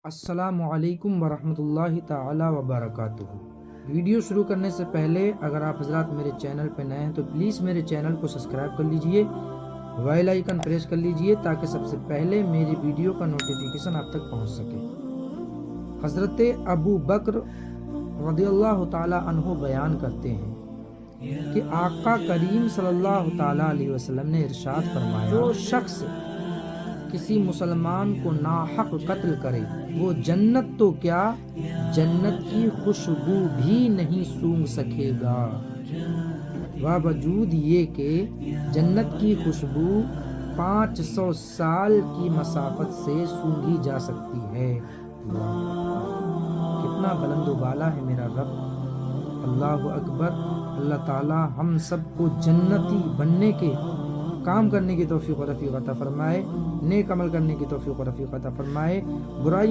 السلام علیکم ورحمۃ اللہ تعالی وبرکاتہ۔ ویڈیو شروع کرنے سے پہلے اگر آپ حضرات میرے چینل پہ نئے ہیں تو پلیز میرے چینل کو سبسکرائب کر لیجئے، بیل آئیکن پریس کر لیجئے تاکہ سب سے پہلے میری ویڈیو کا نوٹیفیکیشن آپ تک پہنچ سکے۔ حضرت ابو بکر رضی اللہ تعالی عنہ بیان کرتے ہیں کہ آقا کریم صلی اللہ تعالی علیہ وسلم نے ارشاد فرمایا، جو شخص کسی مسلمان کو ناحق قتل کرے وہ جنت تو کیا جنت کی خوشبو بھی نہیں سونگھ سکے گا، باوجود یہ کہ جنت کی خوشبو 500 سال کی مسافت سے سونگھی جا سکتی ہے۔ کتنا بلند و بالا ہے میرا رب، اللہ اکبر۔ اللہ تعالی ہم سب کو جنتی بننے کے کام کرنے کی توفیق و رفیق عطا فرمائے، نیک عمل کرنے کی توفیق و رفیق عطا فرمائے، برائی